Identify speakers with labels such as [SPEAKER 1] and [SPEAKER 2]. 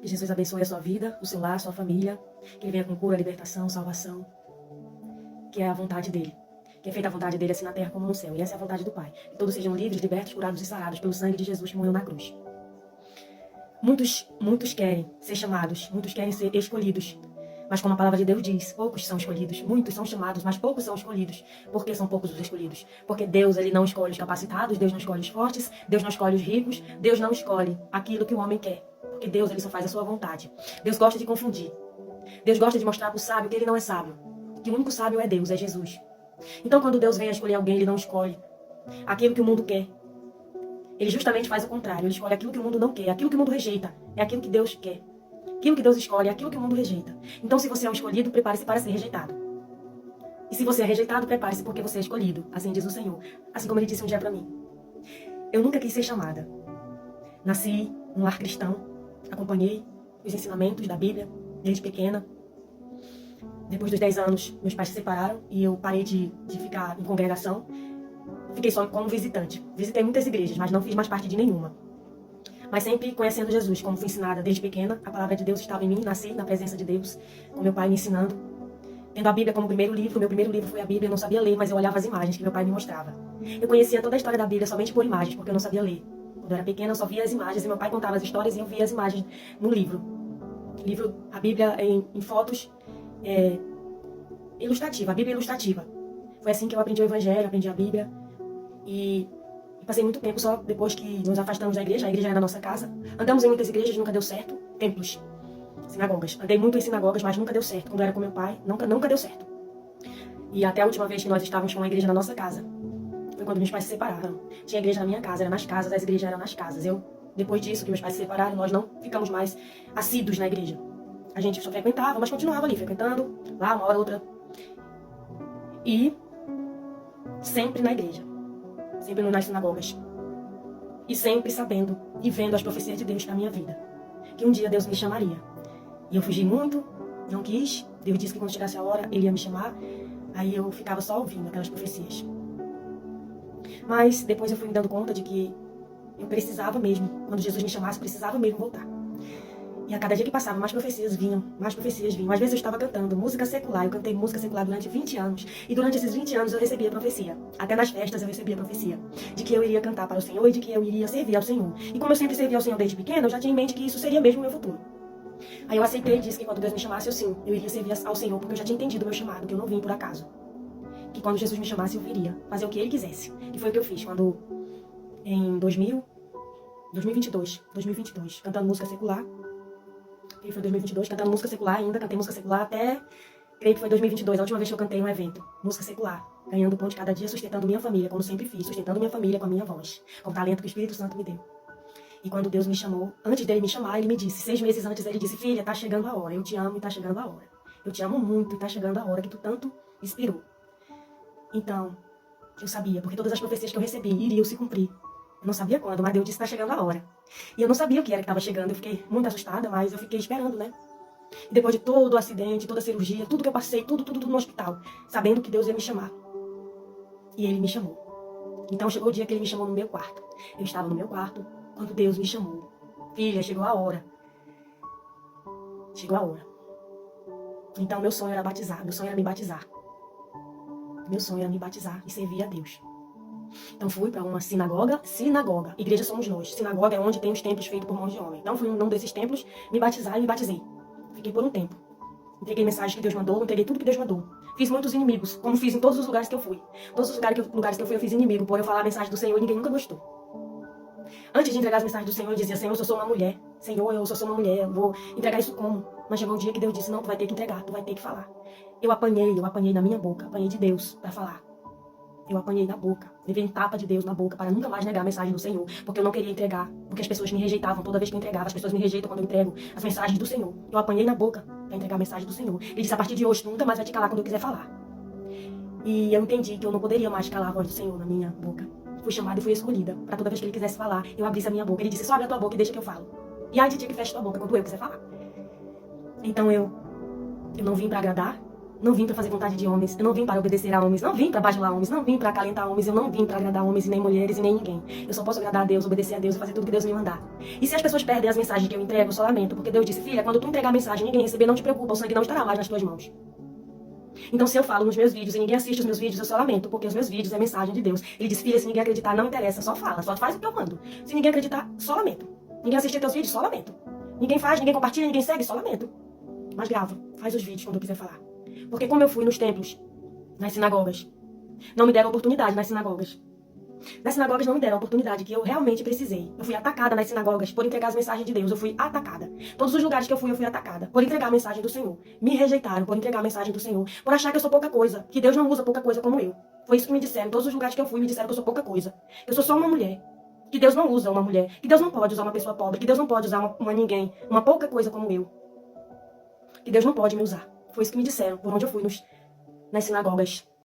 [SPEAKER 1] Que Jesus abençoe a sua vida, o seu lar, a sua família. Que Ele venha com cura, libertação, salvação. Que é a vontade dEle. Que é feita a vontade dEle assim na terra como no céu. E essa é a vontade do Pai. Que todos sejam livres, libertos, curados e sarados pelo sangue de Jesus que morreu na cruz. Muitos querem ser chamados, muitos querem ser escolhidos. Mas como a palavra de Deus diz, poucos são escolhidos. Muitos são chamados, mas poucos são escolhidos. Por que são poucos os escolhidos? Porque Deus, Ele não escolhe os capacitados, Deus não escolhe os fortes, Deus não escolhe os ricos, Deus não escolhe aquilo que o homem quer. Porque Deus, Ele só faz a sua vontade. Deus gosta de confundir. Deus gosta de mostrar para o sábio que ele não é sábio. Que o único sábio é Deus, é Jesus. Então quando Deus vem a escolher alguém, Ele não escolhe aquilo que o mundo quer. Ele justamente faz o contrário. Ele escolhe aquilo que o mundo não quer. Aquilo que o mundo rejeita é aquilo que Deus quer. Aquilo que Deus escolhe é aquilo que o mundo rejeita. Então, se você é um escolhido, prepare-se para ser rejeitado. E se você é rejeitado, prepare-se porque você é escolhido. Assim diz o Senhor. Assim como Ele disse um dia para mim. Eu nunca quis ser chamada. Nasci num lar cristão. Acompanhei os ensinamentos da Bíblia desde pequena. Depois dos 10 anos, meus pais se separaram e eu parei de ficar em congregação. Fiquei só como visitante. Visitei muitas igrejas, mas não fiz mais parte de nenhuma. Mas sempre conhecendo Jesus, como fui ensinada desde pequena, a palavra de Deus estava em mim, nasci na presença de Deus, com meu pai me ensinando. Tendo a Bíblia como primeiro livro, meu primeiro livro foi a Bíblia, eu não sabia ler, mas eu olhava as imagens que meu pai me mostrava. Eu conhecia toda a história da Bíblia somente por imagens, porque eu não sabia ler. Quando eu era pequena, eu só via as imagens, e meu pai contava as histórias e eu via as imagens no livro. A Bíblia em fotos ilustrativa, a Bíblia ilustrativa. Foi assim que eu aprendi o Evangelho, aprendi a Bíblia. E passei muito tempo só depois que nos afastamos da igreja. A igreja era a nossa casa. Andamos em muitas igrejas, nunca deu certo. Templos, sinagogas. Andei muito em sinagogas, mas nunca deu certo. Quando eu era com meu pai, nunca deu certo. E até a última vez que nós estávamos com a igreja na nossa casa, foi quando meus pais se separaram. Tinha igreja na minha casa, era nas casas, as igrejas eram nas casas. Depois disso, que meus pais se separaram, nós não ficamos mais assíduos na igreja. A gente só frequentava, mas continuava ali, frequentando, lá, uma hora, outra. E sempre na igreja. Sempre nas sinagogas. E sempre sabendo e vendo as profecias de Deus para minha vida. Que um dia Deus me chamaria. E eu fugi muito, não quis. Deus disse que quando chegasse a hora, Ele ia me chamar. Aí eu ficava só ouvindo aquelas profecias. Mas depois eu fui me dando conta de que eu precisava mesmo, quando Jesus me chamasse, precisava mesmo voltar. E a cada dia que passava, mais profecias vinham, mais profecias vinham. Às vezes eu estava cantando música secular, eu cantei música secular durante 20 anos. E durante esses 20 anos eu recebia profecia. Até nas festas eu recebia profecia. De que eu iria cantar para o Senhor e de que eu iria servir ao Senhor. E como eu sempre servi ao Senhor desde pequena, eu já tinha em mente que isso seria mesmo o meu futuro. Aí eu aceitei e disse que quando Deus me chamasse, eu iria servir ao Senhor, porque eu já tinha entendido o meu chamado, que eu não vim por acaso. Que quando Jesus me chamasse, eu viria fazer o que Ele quisesse. Que foi o que eu fiz quando, em 2022, cantando música secular. E foi 2022, cantando música secular ainda, cantei música secular até, creio que foi 2022, a última vez que eu cantei um evento, música secular, ganhando pão de cada dia, sustentando minha família, como sempre fiz, sustentando minha família com a minha voz, com o talento que o Espírito Santo me deu. E quando Deus me chamou, antes dele me chamar, Ele me disse, 6 meses antes, Ele disse, filha, tá chegando a hora, eu te amo e tá chegando a hora. Eu te amo muito e tá chegando a hora que tu tanto inspirou. Então, eu sabia, porque todas as profecias que eu recebi iriam se cumprir. Eu não sabia quando, mas Deus disse que tá chegando a hora. E eu não sabia o que era que estava chegando. Eu fiquei muito assustada, mas eu fiquei esperando, né? E depois de todo o acidente, toda a cirurgia, tudo que eu passei, tudo no hospital, sabendo que Deus ia me chamar. E Ele me chamou. Então chegou o dia que Ele me chamou no meu quarto. Eu estava no meu quarto quando Deus me chamou. Filha, chegou a hora. Chegou a hora. Então meu sonho era batizar, meu sonho era me batizar. Meu sonho era me batizar e servir a Deus. Então fui para uma sinagoga, igreja somos nós, sinagoga é onde tem os templos feitos por mãos de homem. Então fui num desses templos me batizar e me batizei. Fiquei por um tempo. Entreguei mensagens que Deus mandou, entreguei tudo que Deus mandou. Fiz muitos inimigos, como fiz em todos os lugares que eu fui. Todos os lugares que eu fui eu fiz inimigo, por eu falar a mensagem do Senhor e ninguém nunca gostou. Antes de entregar as mensagens do Senhor, eu dizia, Senhor, eu sou uma mulher. Senhor, eu sou uma mulher, eu vou entregar isso como? Mas chegou um dia que Deus disse, não, tu vai ter que entregar, tu vai ter que falar. Eu apanhei na minha boca, apanhei de Deus para falar. Eu apanhei na boca, levei um tapa de Deus na boca para nunca mais negar a mensagem do Senhor, porque eu não queria entregar, porque as pessoas me rejeitavam toda vez que eu entregava, as pessoas me rejeitam quando eu entrego as mensagens do Senhor. Eu apanhei na boca para entregar a mensagem do Senhor. Ele disse, a partir de hoje, tu nunca mais vai te calar quando eu quiser falar. E eu entendi que eu não poderia mais calar a voz do Senhor na minha boca. Fui chamada e fui escolhida para toda vez que Ele quisesse falar, eu abrisse a minha boca. Ele disse, só abre a tua boca e deixa que eu falo. E ai de ti que feche tua boca quando eu quiser falar. Então eu não vim para agradar, não vim para fazer vontade de homens, eu não vim para obedecer a homens, não vim para bajular homens, não vim para acalentar homens, eu não vim para agradar homens, e nem mulheres, e nem ninguém. Eu só posso agradar a Deus, obedecer a Deus e fazer tudo que Deus me mandar. E se as pessoas perdem as mensagens que eu entrego, eu só lamento, porque Deus disse, filha, quando tu entregar a mensagem e ninguém receber, não te preocupa, o sangue não estará mais nas tuas mãos. Então, se eu falo nos meus vídeos e ninguém assiste os meus vídeos, eu só lamento, porque os meus vídeos é mensagem de Deus. Ele disse, filha, se ninguém acreditar, não interessa, só fala, só faz o que eu mando. Se ninguém acreditar, só lamento. Ninguém assistir teus vídeos, só lamento. Ninguém faz, ninguém compartilha, ninguém segue, só lamento. Mas grava, faz os vídeos quando eu quiser falar. Porque como eu fui nos templos, nas sinagogas, não me deram oportunidade nas sinagogas. Nas sinagogas não me deram a oportunidade que eu realmente precisei. Eu fui atacada nas sinagogas por entregar as mensagens de Deus. Eu fui atacada. Todos os lugares que eu fui atacada por entregar a mensagem do Senhor. Me rejeitaram por entregar a mensagem do Senhor. Por achar que eu sou pouca coisa. Que Deus não usa pouca coisa como eu. Foi isso que me disseram. Todos os lugares que eu fui me disseram que eu sou pouca coisa. Eu sou só uma mulher. Que Deus não usa uma mulher. Que Deus não pode usar uma pessoa pobre. Que Deus não pode usar uma ninguém. Uma pouca coisa como eu. Que Deus não pode me usar. Foi isso que me disseram por onde eu fui nas sinagogas.